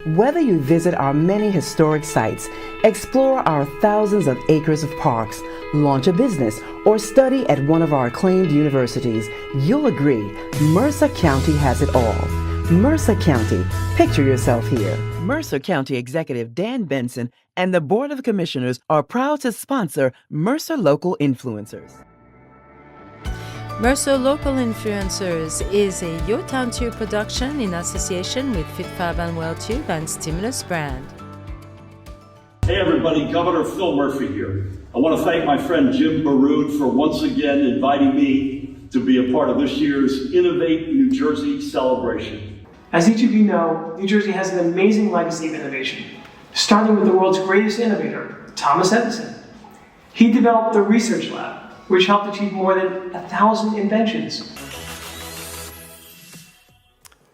Whether you visit our many historic sites, explore our thousands of acres of parks, launch a business, or study at one of our acclaimed universities, you'll agree Mercer County has it all. Mercer County, picture yourself here. Mercer County Executive Dan Benson and the Board of Commissioners are proud to sponsor Mercer Local Influencers. Mercer Local Influencers is a YourTownTube production in association with Fit Fab and WellTube and Stimulus Brand. Hey everybody, Governor Phil Murphy here. I want to thank my friend Jim Barrood for once again inviting me to be a part of this year's Innovate New Jersey celebration. As each of you know, New Jersey has an amazing legacy of innovation, starting with the world's greatest innovator, Thomas Edison. He developed the Research Lab, which helped achieve more than 1,000 inventions.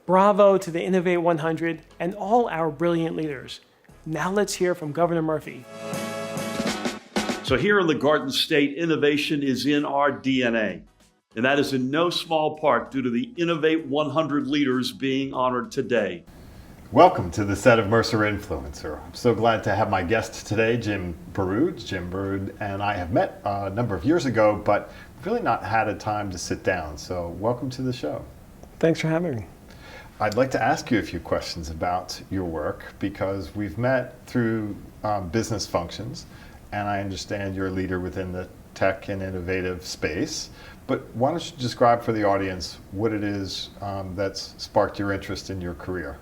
Bravo to the Innovate 100 and all our brilliant leaders. Now let's hear from Governor Murphy. So here in the Garden State, innovation is in our DNA. And that is in no small part due to the Innovate 100 leaders being honored today. Welcome to the set of Mercer Influencer. I'm so glad to have my guest today, Jim Barrood. Jim Barrood and I have met a number of years ago, but really not had a time to sit down. So welcome to the show. Thanks for having me. I'd like to ask you a few questions about your work because we've met through business functions, and I understand you're a leader within the tech and innovative space. But why don't you describe for the audience what it is that's sparked your interest in your career?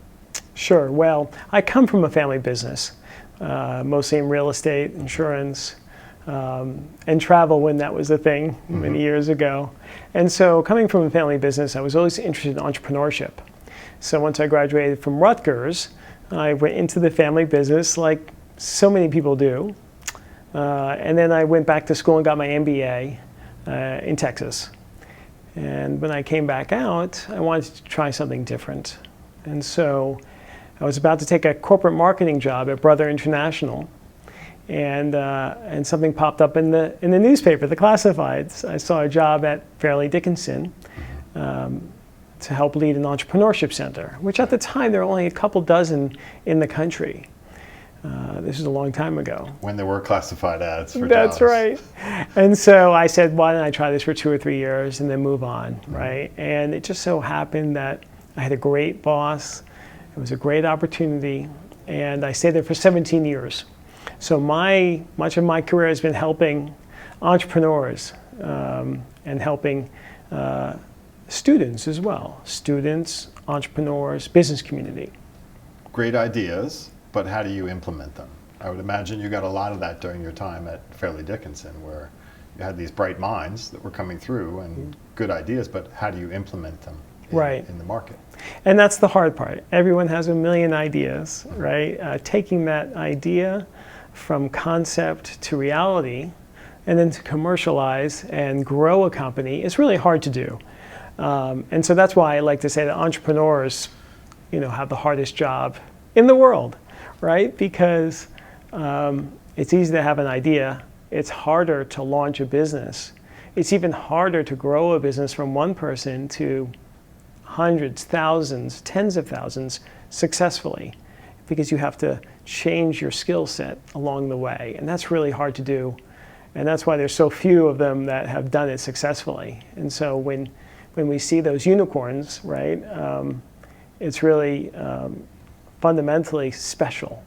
Sure. Well, I come from a family business, mostly in real estate, insurance, and travel when that was a thing many years ago. And so coming from a family business, I was always interested in entrepreneurship. So once I graduated from Rutgers, I went into the family business like so many people do. And then I went back to school and got my MBA in Texas. And when I came back out, I wanted to try something different. And so I was about to take a corporate marketing job at Brother International, and something popped up in the newspaper, the classifieds. I saw a job at Fairleigh Dickinson to help lead an entrepreneurship center, which at the time there were only a couple dozen in the country. This is a long time ago. When there were classified ads for That's jobs. right. And so I said, why don't I try this for 2 or 3 years and then move on, right? And it just so happened that I had a great boss. It was a great opportunity, and I stayed there for 17 years. So much of my career has been helping entrepreneurs and helping students as well. Students, entrepreneurs, business community. Great ideas, but how do you implement them? I would imagine you got a lot of that during your time at Fairleigh Dickinson, where you had these bright minds that were coming through and good ideas, but how do you implement them in the market? And that's the hard part. Everyone has a million ideas, right? Taking that idea from concept to reality and then to commercialize and grow a company is really hard to do. And so that's why I like to say that entrepreneurs, have the hardest job in the world, right? Because it's easy to have an idea. It's harder to launch a business. It's even harder to grow a business from one person to hundreds, thousands, tens of thousands successfully, because you have to change your skill set along the way. And that's really hard to do. And that's why there's so few of them that have done it successfully. And so when we see those unicorns, right, it's really fundamentally special.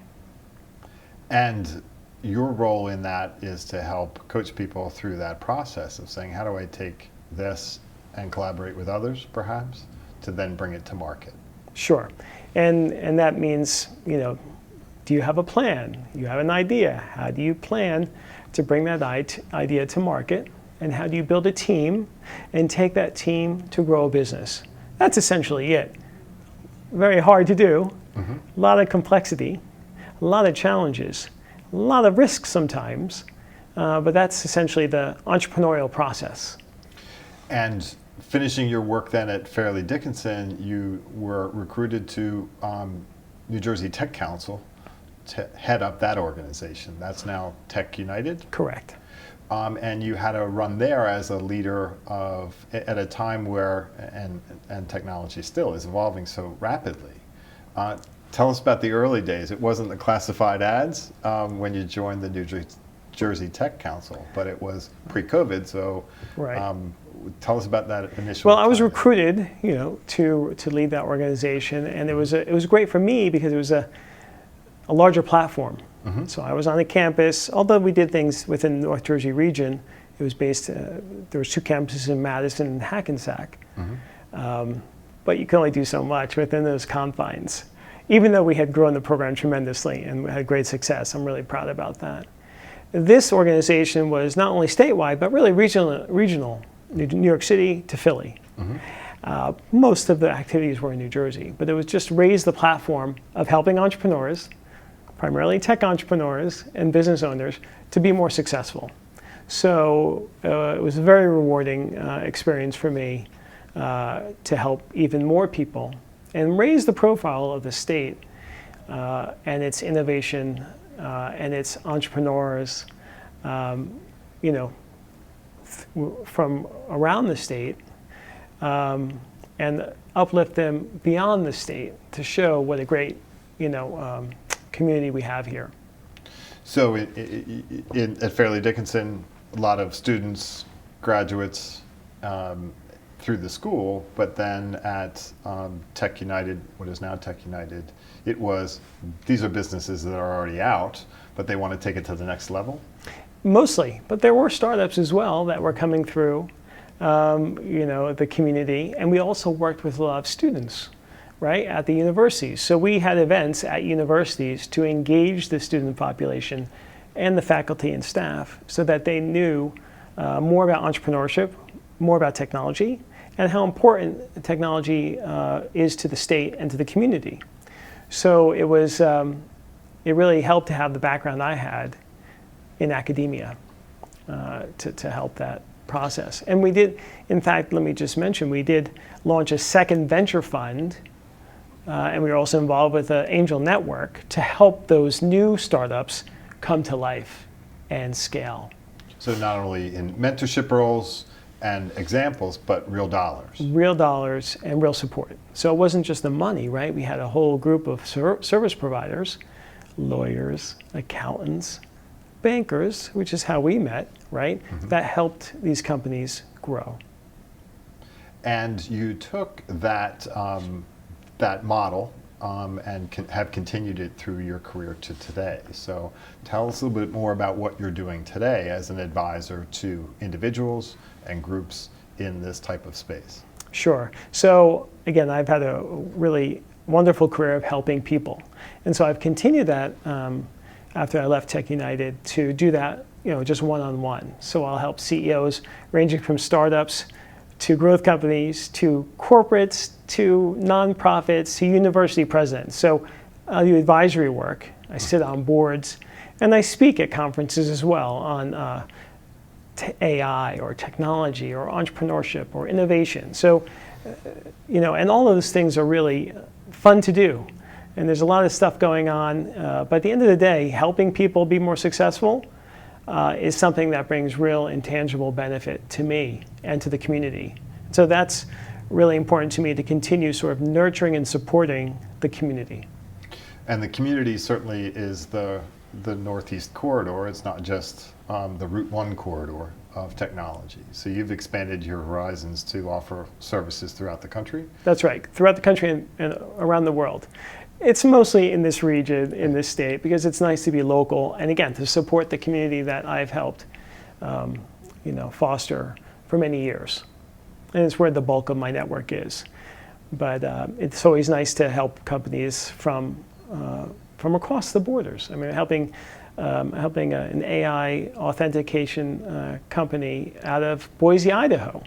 And your role in that is to help coach people through that process of saying, how do I take this and collaborate with others, perhaps, to then bring it to market? Sure. And that means, do you have a plan? You have an idea. How do you plan to bring that idea to market? And how do you build a team and take that team to grow a business? That's essentially it. Very hard to do. A lot of complexity, a lot of challenges, a lot of risks sometimes, but that's essentially the entrepreneurial process. And finishing your work then at Fairleigh Dickinson, you were recruited to New Jersey Tech Council to head up that organization. That's now Tech United? Correct. And you had to run there as a leader at a time where, and technology still is evolving so rapidly. Tell us about the early days. It wasn't the classified ads when you joined the New Jersey Tech Council, but it was pre-COVID. So, Right. Tell us about that initial. Well, I was time. recruited, to lead that organization, and it was great for me because it was a larger platform. So I was on a campus. Although we did things within the North Jersey region, it was based. There was 2 campuses in Madison and Hackensack, but you can only do so much within those confines. Even though we had grown the program tremendously and we had great success, I'm really proud about that. This organization was not only statewide, but really regional, New York City to Philly. Most of the activities were in New Jersey, but it was just raise the platform of helping entrepreneurs, primarily tech entrepreneurs and business owners, to be more successful. So it was a very rewarding experience for me to help even more people and raise the profile of the state and its innovation and its entrepreneurs, from around the state, and uplift them beyond the state to show what a great, community we have here. So at Fairleigh Dickinson, a lot of students, graduates through the school, but then at Tech United, what is now Tech United, these are businesses that are already out, but they want to take it to the next level? Mostly, but there were startups as well that were coming through, the community, and we also worked with a lot of students, right, at the universities. So we had events at universities to engage the student population and the faculty and staff so that they knew more about entrepreneurship, more about technology, and how important technology is to the state and to the community. So it was, it really helped to have the background I had in academia to help that process. And we did, in fact, let me just mention, we did launch a second venture fund, and we were also involved with an angel network to help those new startups come to life and scale. So not only in mentorship roles and examples, but real dollars. Real dollars and real support. So it wasn't just the money, right? We had a whole group of service providers, lawyers, accountants, bankers, which is how we met, right? That helped these companies grow. And you took that, that model and have continued it through your career to today. So tell us a little bit more about what you're doing today as an advisor to individuals and groups in this type of space. Sure. So again, I've had a really wonderful career of helping people. And so I've continued that after I left Tech United to do that, just one-on-one. So I'll help CEOs ranging from startups to growth companies, to corporates, to nonprofits, to university presidents. So I do advisory work. I sit on boards, and I speak at conferences as well on AI or technology or entrepreneurship or innovation. So, and all of those things are really fun to do. And there's a lot of stuff going on. But at the end of the day, helping people be more successful is something that brings real intangible benefit to me and to the community. So that's really important to me to continue sort of nurturing and supporting the community. And the community certainly is the Northeast corridor. It's not just the Route 1 corridor of technology. So you've expanded your horizons to offer services throughout the country? That's right, throughout the country and around the world. It's mostly in this region, in this state, because it's nice to be local, and again, to support the community that I've helped foster for many years. And it's where the bulk of my network is. But it's always nice to help companies from across the borders. I mean, helping an AI authentication company out of Boise, Idaho.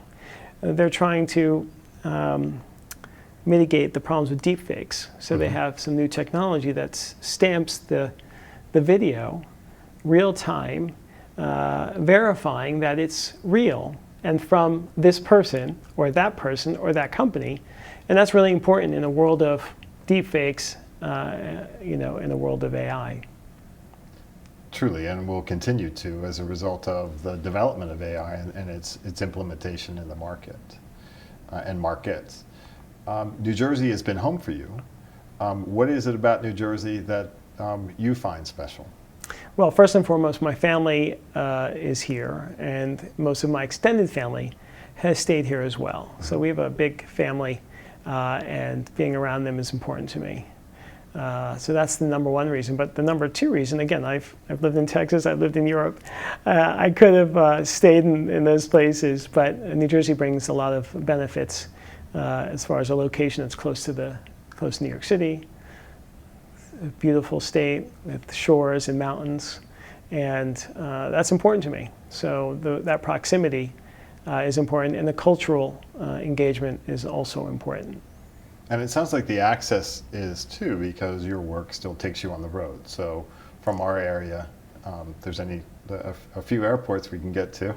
They're trying to mitigate the problems with deepfakes. So they have some new technology that stamps the video real time, verifying that it's real and from this person or that company. And that's really important in a world of deepfakes, in a world of AI. Truly, and will continue to as a result of the development of AI and its implementation in the market and markets. New Jersey has been home for you, What is it about New Jersey that you find special? Well, first and foremost, my family is here, and most of my extended family has stayed here as well. So we have a big family, and being around them is important to me. So that's the number one reason. But the number two reason, again, I've lived in Texas, I've lived in Europe. I could have stayed in those places, but New Jersey brings a lot of benefits as far as a location that's close to New York City. A beautiful state with shores and mountains, and that's important to me. So that proximity is important, and the cultural engagement is also important. And it sounds like the access is too, because your work still takes you on the road. So from our area, there's a few airports we can get to,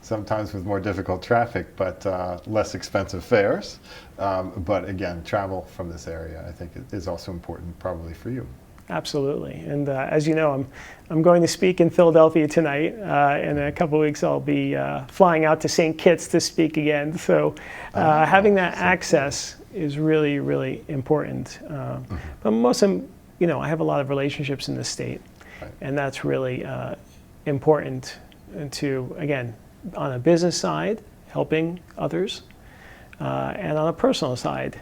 sometimes with more difficult traffic, but less expensive fares. But again, travel from this area, I think, is also important probably for you. Absolutely. And as you know, I'm going to speak in Philadelphia tonight. In a couple of weeks, I'll be flying out to St. Kitts to speak again. So having that access is really, really important. But most of, I have a lot of relationships in the state, right. And that's really important to, again, on a business side, helping others, and on a personal side,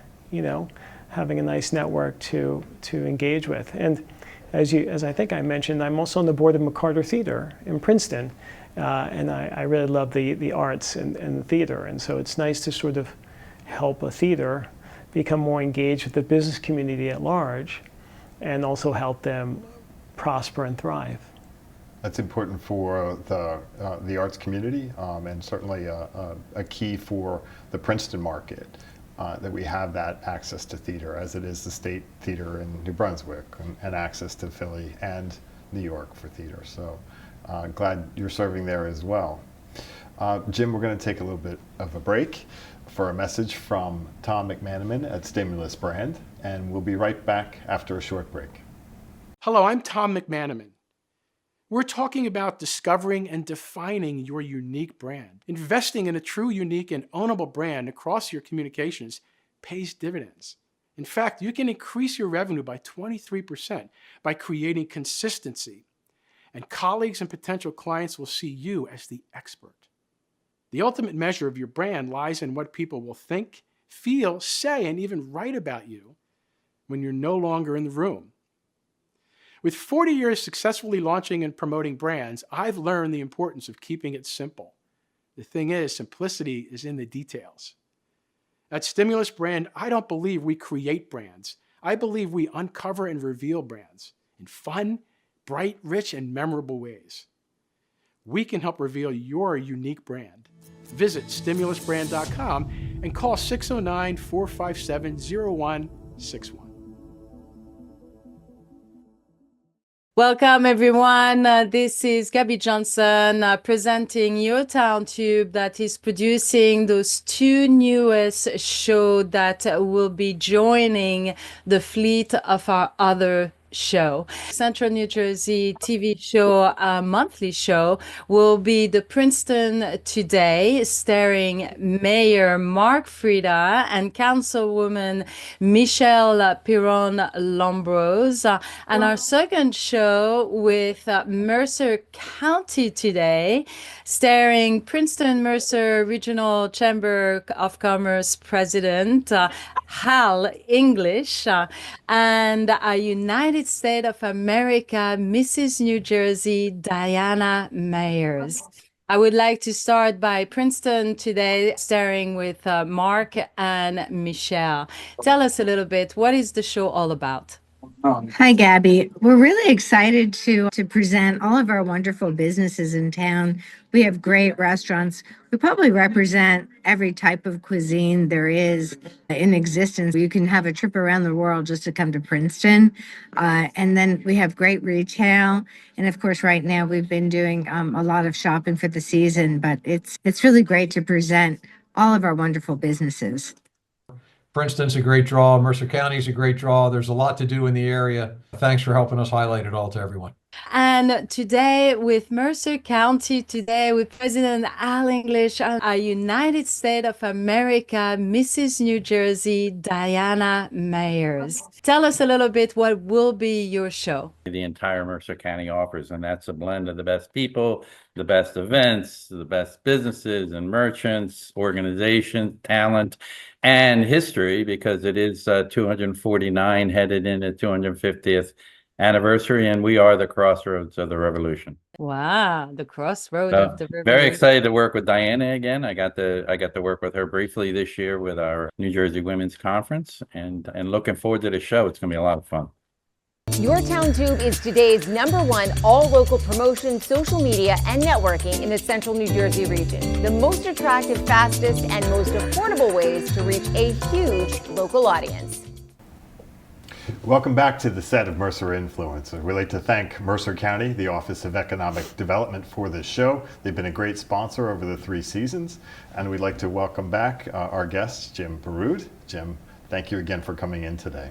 having a nice network to engage with. And as I think I mentioned, I'm also on the board of McCarter Theater in Princeton, and I really love the arts and the theater. And so it's nice to sort of help a theater become more engaged with the business community at large, and also help them prosper and thrive. That's important for the arts community, and certainly a key for the Princeton market, that we have that access to theater, as it is the State Theater in New Brunswick, and access to Philly and New York for theater. So glad you're serving there as well. Jim, we're going to take a little bit of a break for a message from Tom McManaman at Stimulus Brand, and we'll be right back after a short break. Hello, I'm Tom McManaman. We're talking about discovering and defining your unique brand. Investing in a true, unique, and ownable brand across your communications pays dividends. In fact, you can increase your revenue by 23% by creating consistency, and colleagues and potential clients will see you as the expert. The ultimate measure of your brand lies in what people will think, feel, say, and even write about you when you're no longer in the room. With 40 years successfully launching and promoting brands, I've learned the importance of keeping it simple. The thing is, simplicity is in the details. At Stimulus Brand, I don't believe we create brands. I believe we uncover and reveal brands in fun, bright, rich, and memorable ways. We can help reveal your unique brand. Visit stimulusbrand.com and call 609-457-0161. Welcome, everyone. This is Gabby Johnson presenting YourTownTube, that is producing those two newest shows that will be joining the fleet of our other show. Central New Jersey TV show, monthly show, will be the Princeton Today, starring Mayor Mark Frida and Councilwoman Michelle Piron-Lombrose. And our second show with Mercer County Today, starring Princeton Mercer Regional Chamber of Commerce President Hal English, and a United States of America Mrs. New Jersey Diana Myers. I would like to start by Princeton Today, starring with Mark and Michelle. Tell us a little bit, what is the show all about? Hi, Gabby. We're really excited to present all of our wonderful businesses in town. We have great restaurants. We probably represent every type of cuisine there is in existence. You can have a trip around the world just to come to Princeton. And then we have great retail. And of course, right now we've been doing a lot of shopping for the season, but it's really great to present all of our wonderful businesses. Princeton's a great draw. Mercer County is a great draw. There's a lot to do in the area. Thanks for helping us highlight it all to everyone. And today with Mercer County, today with President Al English, our United States of America, Mrs. New Jersey, Diana Myers. Tell us a little bit what will be your show. The entire Mercer County offers, and that's a blend of the best people, the best events, the best businesses and merchants, organizations, talent, and history, because it is 249 headed into 250th anniversary, and we are the crossroads of the revolution. Wow, the crossroad of the revolution. Very excited to work with Diana again. I got to work with her briefly this year with our New Jersey Women's Conference, and looking forward to the show. It's going to be a lot of fun. YourTownTube is today's #1 all-local promotion, social media, and networking in the central New Jersey region. The most attractive, fastest, and most affordable ways to reach a huge local audience. Welcome back to the set of Mercer Influencer. We'd like to thank Mercer County, the Office of Economic Development, for this show. They've been a great sponsor over the 3 seasons. And we'd like to welcome back our guest, Jim Barrood. Jim, thank you again for coming in today.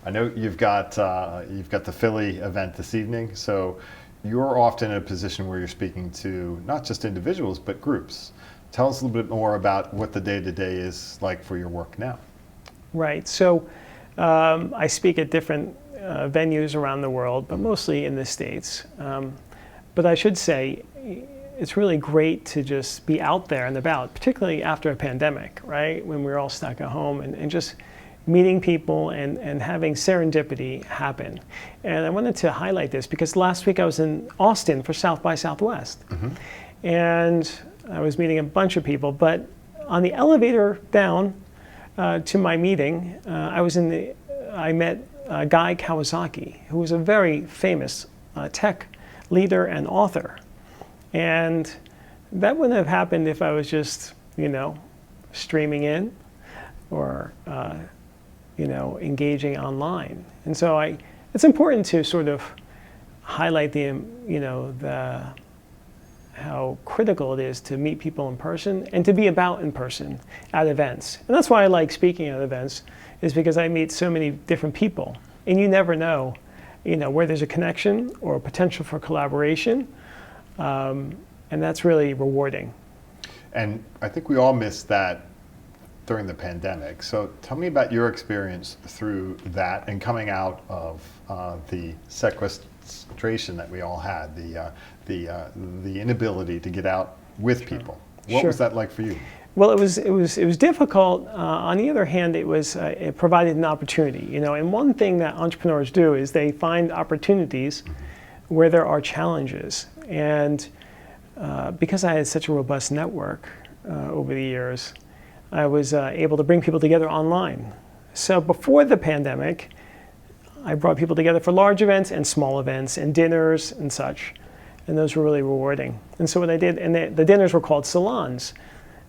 I know you've got the Philly event this evening, so you're often in a position where you're speaking to not just individuals, but groups. Tell us a little bit more about what the day-to-day is like for your work now. Right. So I speak at different venues around the world, but mostly in the States. But I should say, it's really great to just be out there and about, particularly after a pandemic, right? When we're all stuck at home and just meeting people and having serendipity happen. And I wanted to highlight this because last week I was in Austin for South by Southwest. Mm-hmm. And I was meeting a bunch of people, but on the elevator down to my meeting, I met Guy Kawasaki, who was a very famous tech leader and author. And that wouldn't have happened if I was just, streaming in or, engaging online. And so it's important to sort of highlight how critical it is to meet people in person and to be about in person at events. And that's why I like speaking at events, is because I meet so many different people. And you never know, where there's a connection or a potential for collaboration. And that's really rewarding. And I think we all missed that during the pandemic. So tell me about your experience through that and coming out of the sequestration that we all had, the inability to get out with people. What was that like for you? Well, it was difficult. On the other hand, it provided an opportunity. And one thing that entrepreneurs do is they find opportunities where there are challenges. And because I had such a robust network over the years, I was able to bring people together online. So before the pandemic, I brought people together for large events and small events and dinners and such. And those were really rewarding. And so what I did, and the dinners were called salons.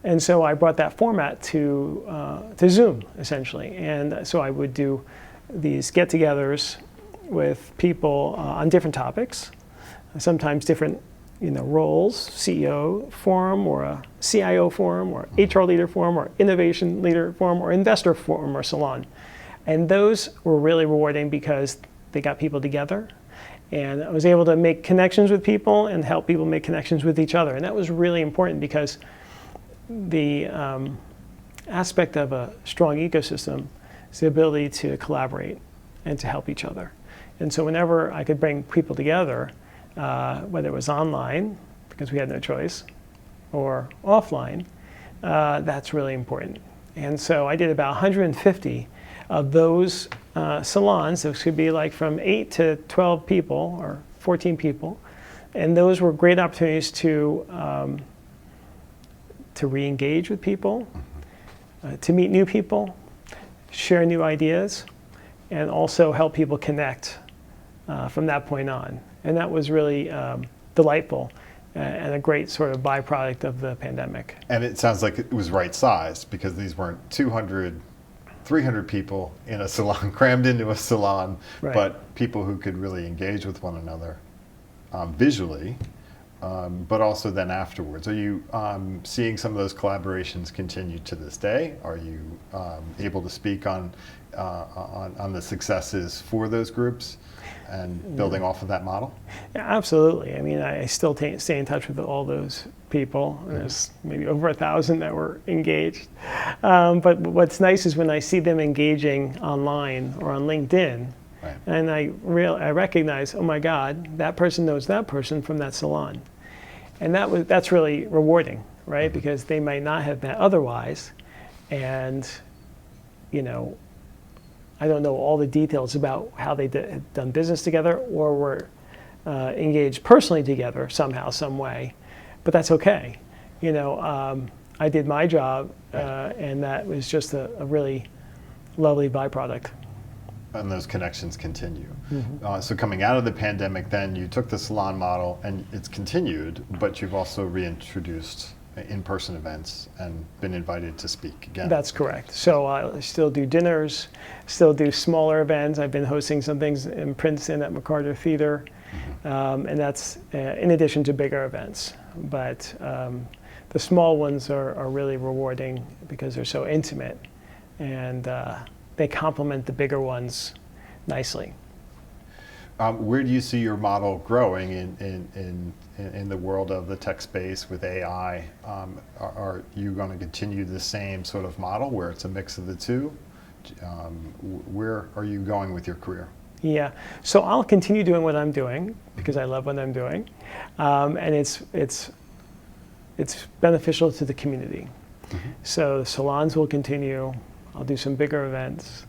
And so I brought that format to Zoom, essentially. And so I would do these get-togethers with people on different topics, sometimes different roles, CEO forum or a CIO forum or HR leader forum or innovation leader forum or investor forum or salon. And those were really rewarding because they got people together. And I was able to make connections with people and help people make connections with each other. And that was really important because the aspect of a strong ecosystem is the ability to collaborate and to help each other. And so whenever I could bring people together, whether it was online, because we had no choice, or offline, that's really important. And so I did about 150 of those salons. Those could be like from 8 to 12 people or 14 people. And those were great opportunities to re-engage with people, to meet new people, share new ideas, and also help people connect from that point on. And that was really delightful and a great sort of byproduct of the pandemic. And it sounds like it was right-sized because these weren't 200, 300 people in a salon, crammed into a salon, right, but people who could really engage with one another visually but also then afterwards. Are you seeing some of those collaborations continue to this day? Are you able to speak on the successes for those groups and building off of that model? Yeah, absolutely. I mean, I still stay in touch with all those people. There's maybe over 1,000 that were engaged. But what's nice is when I see them engaging online or on LinkedIn, Right. and I recognize, oh my God, that person knows that person from that salon. And that's really rewarding, right? Because they might not have met otherwise. And, you know, I don't know all the details about how they had done business together or were engaged personally together somehow, some way. But that's okay. You know, I did my job, and that was just a really lovely byproduct. And those connections continue. So coming out of the pandemic, then you took the salon model and it's continued, but you've also reintroduced in-person events and been invited to speak again. That's correct. So I still do dinners, still do smaller events. I've been hosting some things in Princeton at McCarter Theater, and that's in addition to bigger events. But the small ones are really rewarding because they're so intimate, and they complement the bigger ones nicely. Where do you see your model growing in the world of the tech space with AI? Are you going to continue the same sort of model where it's a mix of the two? Where are you going with your career? Yeah, so I'll continue doing what I'm doing because I love what I'm doing, and it's beneficial to the community. So the salons will continue. I'll do some bigger events.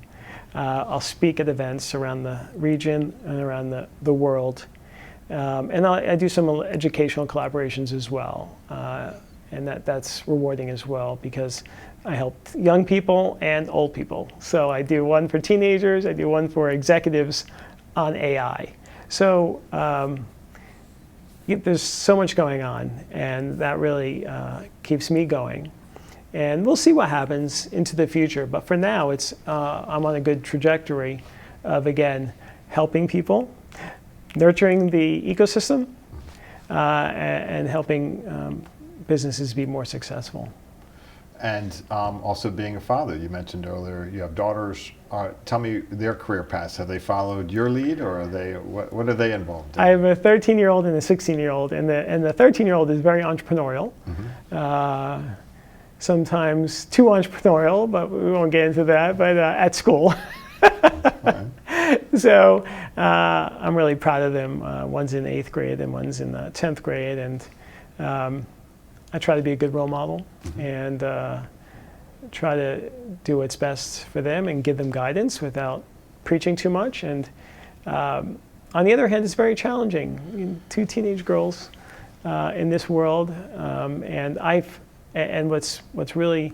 I'll speak at events around the region and around the world. And I do some educational collaborations as well. And that's rewarding as well because I help young people and old people. So I do one for teenagers, I do one for executives on AI. So there's so much going on, and that really keeps me going. And we'll see what happens into the future. But for now, I'm on a good trajectory of, again, helping people, nurturing the ecosystem, and helping businesses be more successful. And also being a father. You mentioned earlier you have daughters. Tell me their career paths. Have they followed your lead, or are they what are they involved in? I have a 13-year-old and a 16-year-old, and the 13-year-old is very entrepreneurial. Sometimes too entrepreneurial, but we won't get into that, but at school. So I'm really proud of them. One's in 8th grade and one's in 10th grade, and I try to be a good role model and try to do what's best for them and give them guidance without preaching too much. And on the other hand, it's very challenging. I mean, 2 teenage girls in this world, and what's really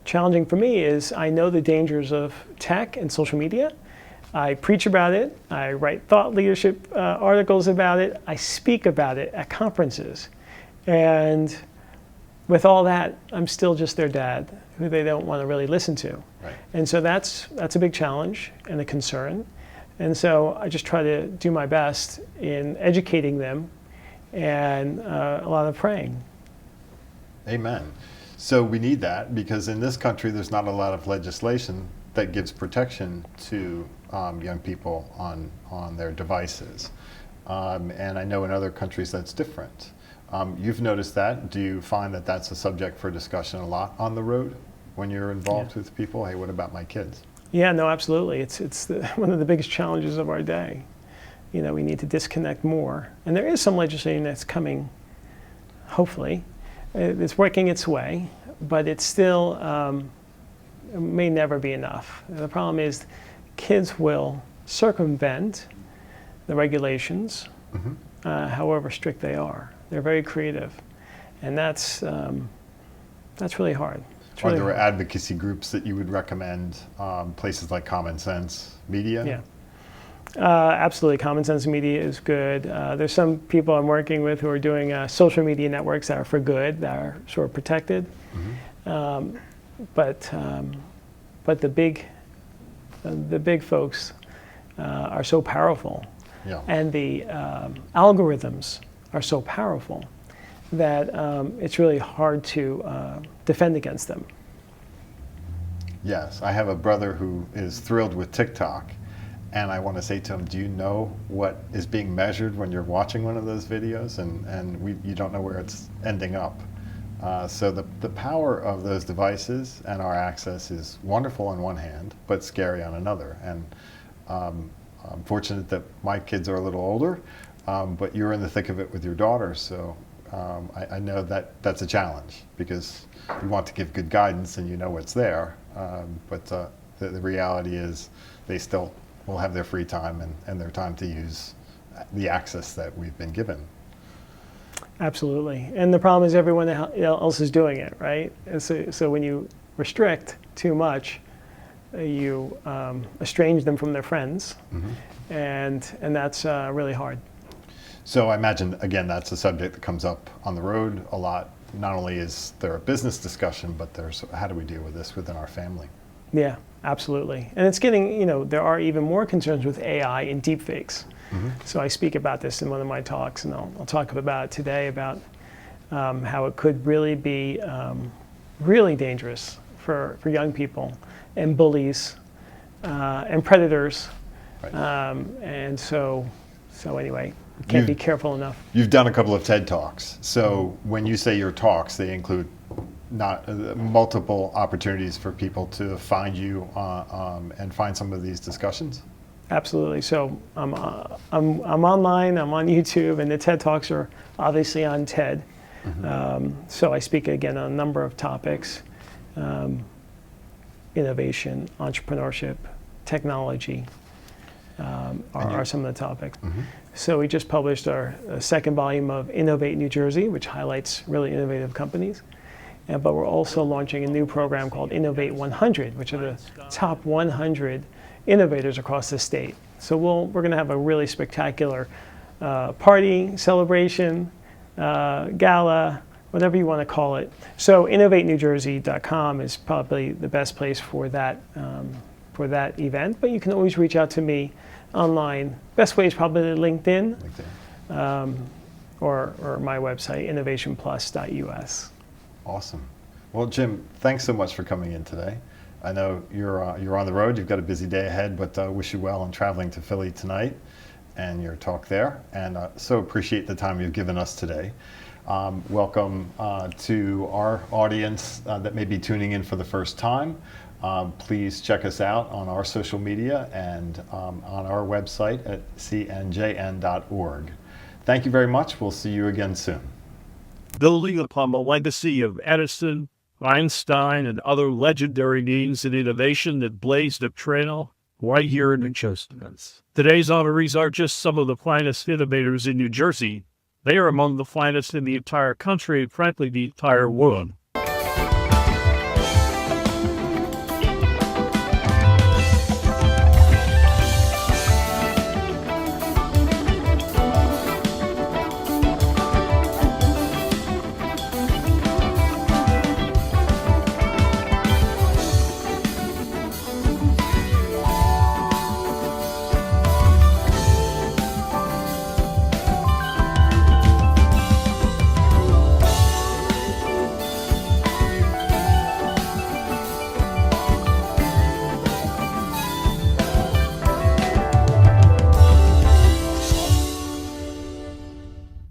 challenging for me is I know the dangers of tech and social media. I preach about it. I write thought leadership articles about it. I speak about it at conferences. And with all that, I'm still just their dad, who they don't want to really listen to. Right. And so that's a big challenge and a concern. And so I just try to do my best in educating them and a lot of praying. Amen. So we need that because in this country there's not a lot of legislation that gives protection to young people on their devices. And I know in other countries that's different. You've noticed that. Do you find that that's a subject for discussion a lot on the road when you're involved with people? Hey, what about my kids? Yeah, no, absolutely. It's one of the biggest challenges of our day. You know, we need to disconnect more. And there is some legislation that's coming, hopefully. It's working its way, but it's still, it may never be enough. The problem is kids will circumvent the regulations, however strict they are. They're very creative, and that's really hard. Are there advocacy groups that you would recommend, places like Common Sense Media? Yeah. Absolutely, Common Sense Media is good. There's some people I'm working with who are doing social media networks that are for good, that are sort of protected. But the big folks are so powerful, and the algorithms are so powerful that it's really hard to defend against them. Yes, I have a brother who is thrilled with TikTok, and I want to say to him, do you know what is being measured when you're watching one of those videos? And you don't know where it's ending up. So the power of those devices and our access is wonderful on one hand, but scary on another. And I'm fortunate that my kids are a little older, but you're in the thick of it with your daughter. So I know that that's a challenge, because you want to give good guidance and you know what's there. But the reality is they still will have their free time and their time to use the access that we've been given. Absolutely. And the problem is everyone else is doing it, right? And so when you restrict too much, you estrange them from their friends, and that's really hard. So I imagine, again, that's a subject that comes up on the road a lot. Not only is there a business discussion, but there's how do we deal with this within our family? Yeah, absolutely. And it's getting, there are even more concerns with AI and deepfakes. So I speak about this in one of my talks, and I'll talk about it today, about how it could really be really dangerous for young people and bullies and predators. Right. And so anyway, you can't be careful enough. You've done a couple of TED Talks. So when you say your talks, they include multiple opportunities for people to find you and find some of these discussions? Absolutely. So I'm online, I'm on YouTube, and the TED Talks are obviously on TED. So I speak again on a number of topics: innovation, entrepreneurship, technology are some of the topics. So we just published our second volume of Innovate New Jersey, which highlights really innovative companies. But we're also launching a new program called Innovate 100, which are the top 100 innovators across the state. So we're going to have a really spectacular party, celebration, gala, whatever you want to call it. So innovatenewjersey.com is probably the best place for that event. But you can always reach out to me online. Best way is probably LinkedIn. Or my website, innovationplus.us. Awesome. Well, Jim, thanks so much for coming in today. I know you're on the road. You've got a busy day ahead, but wish you well in traveling to Philly tonight and your talk there. And so appreciate the time you've given us today. Welcome to our audience that may be tuning in for the first time. Please check us out on our social media and on our website at cnjn.org. Thank you very much. We'll see you again soon. Building upon the legacy of Edison, Einstein, and other legendary names in innovation that blazed a trail right here in New Jersey. Today's honorees are just some of the finest innovators in New Jersey. They are among the finest in the entire country and, frankly, the entire world.